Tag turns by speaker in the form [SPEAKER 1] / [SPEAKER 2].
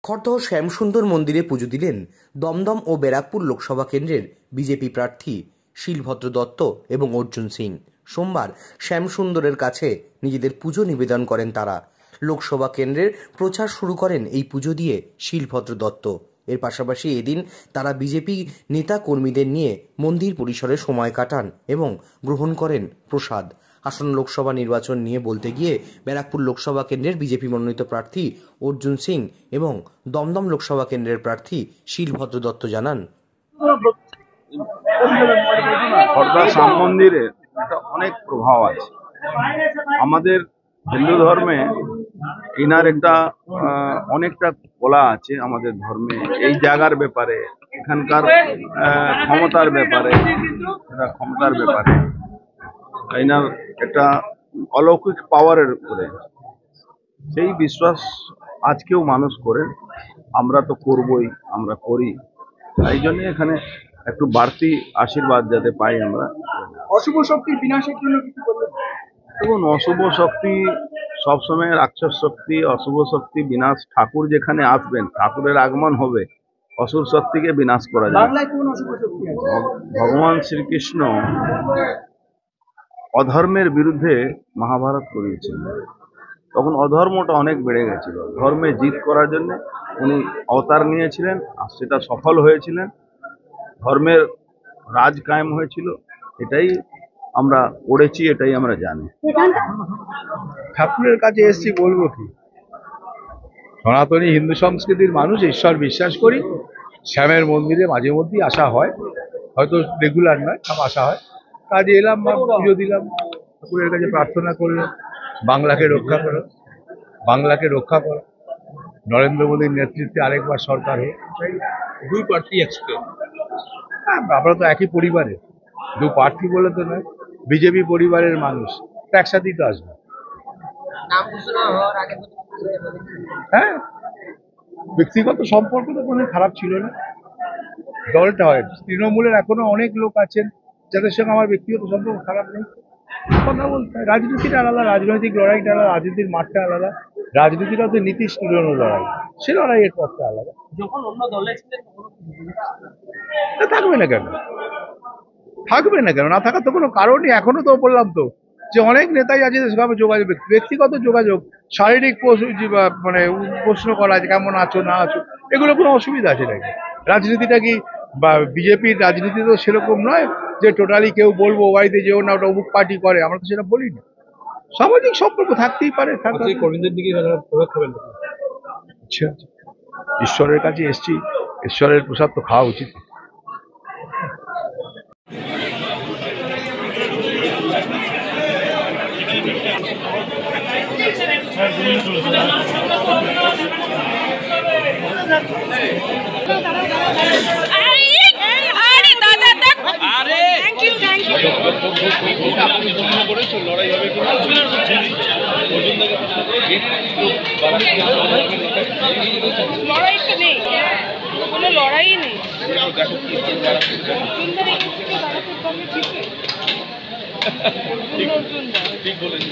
[SPEAKER 1] খড়দহ শ্যামসুন্দর মন্দিরে পুজো দিলেন দমদম ও ব্যারাকপুর লোকসভা কেন্দ্রের বিজেপি প্রার্থী শিলভদ্র দত্ত এবং অর্জুন সিং। সোমবার শ্যামসুন্দরের কাছে নিজেদের পুজো নিবেদন করেন তারা। লোকসভা কেন্দ্রের প্রচার শুরু করেন এই পুজো দিয়ে শিলভদ্র দত্ত। এর পাশাপাশি এদিন তারা বিজেপি নেতা কর্মীদের নিয়ে মন্দির পরিসরে সময় কাটান এবং গ্রহণ করেন প্রসাদ। আসন্ন লোকসভা নির্বাচন নিয়ে বলতে গিয়ে ব্যারাকপুর লোকসভা কেন্দ্রের বিজেপি মনোনীত প্রার্থী অর্জুন সিং এবং দমদম লোকসভা কেন্দ্রের প্রার্থী শিলভদ্র দত্ত জানান,
[SPEAKER 2] খড়দহ শ্যাম মন্দিরে একটা অনেক প্রভাব আছে। আমাদের হিন্দু ধর্মে ইনার একটা অনেকটা বলা আছে আমাদের ধর্মে, এই জায়গার ব্যাপারে, এখানকার ক্ষমতার ব্যাপারে, ইনার একটা অলৌকিক পাওয়ারের উপরে সেই বিশ্বাস আজকেও মানুষ করেন। আমরা তো করবই, আমরা করি। এই জন্য এখানে একটু বাড়তি আশীর্বাদ যাতে পাই আমরা।
[SPEAKER 3] অশুভ শক্তি বিনাশের জন্য কিছু বলবেন?
[SPEAKER 2] দেখুন, অশুভ শক্তি সবসময় রাক্ষস শক্তি, অশুভ শক্তি বিনাশ। ঠাকুর যেখানে আসবেন, ঠাকুরের আগমন হবে, অসুর শক্তিকে বিনাশ করা যায়।
[SPEAKER 3] বাংলায় কোন অশুভ শক্তি আছে?
[SPEAKER 2] ভগবান শ্রীকৃষ্ণ অধর্মের বিরুদ্ধে মহাভারত করিয়েছিলেন। তখন অধর্মটা অনেক বেড়ে গেছিল। ধর্মে জিত করার জন্য উনি অবতার নিয়েছিলেন, আর সেটা সফল হয়েছিলেন। ধর্মের রাজ কায়েম হয়েছিল। এটাই আমরা পড়েছি, এটাই আমরা জানি।
[SPEAKER 4] ঠাকুরের কাছে এসেছি বলবো কি, সনাতনী হিন্দু সংস্কৃতির মানুষ, ঈশ্বর বিশ্বাস করি। শ্যামের মন্দিরে মাঝে মধ্যেই আসা হয়, হয়তো রেগুলার নয়, সব আসা হয়। কাজে এলাম, পুজো দিলাম, ঠাকুরের কাছে প্রার্থনা করলাম বাংলাকে রক্ষা করো, বাংলাকে রক্ষা করো। নরেন্দ্র মোদীর নেতৃত্বে আরেকবার সরকার হোক।
[SPEAKER 3] দুই প্রার্থী একসাথে,
[SPEAKER 4] আমরা তো একই পরিবারের, দু প্রার্থী বলে তো নয়, বিজেপি পরিবারের মানুষ একসাথেই তো আসবে। হ্যাঁ, ব্যক্তিগত সম্পর্ক তো কোনো খারাপ ছিল না। দলটা হয়, তৃণমূলের এখনো অনেক লোক আছেন যাদের সঙ্গে আমার ব্যক্তিগত সম্পর্ক খারাপ নেই। কথা বলতে হয়, রাজনীতিটা আলাদা, রাজনৈতিক লড়াইটা আলাদা, রাজনীতির মাঠটা আলাদা। রাজনীতিটা তো নীতিশ তুলনো লড়াই, সে লড়াইয়ের পথটা আলাদা।
[SPEAKER 3] যখন অন্য দলে ছিলেন
[SPEAKER 4] থাকবে না কেন, থাকবে না কেন, না থাকার তো কোনো কারণই। এখনো তো বললাম তো যে অনেক নেতাই আছে সেভাবে যোগাযোগ, ব্যক্তিগত যোগাযোগ, শারীরিক মানে প্রশ্ন করা, কেমন আছো না আছো, এগুলো কোনো অসুবিধা আছে নাকি? রাজনীতিটা কি, বা বিজেপির রাজনীতি তো সেরকম নয় যে টোটালি কেউ বলবো বাড়িতে যেও না, ওটা অমুক পার্টি করে, আমরা তো সেটা বলি না। সামাজিক সম্পর্ক থাকতেই পারে।
[SPEAKER 3] কর্মীদের দিকে প্রভাব খাবেন না?
[SPEAKER 4] আচ্ছা, ঈশ্বরের কাছে এসছি, ঈশ্বরের প্রসাদ তো খাওয়া উচিত।
[SPEAKER 5] লড়াইটা নেই, কোনো লড়াই নেই। ঠিক বলেছি।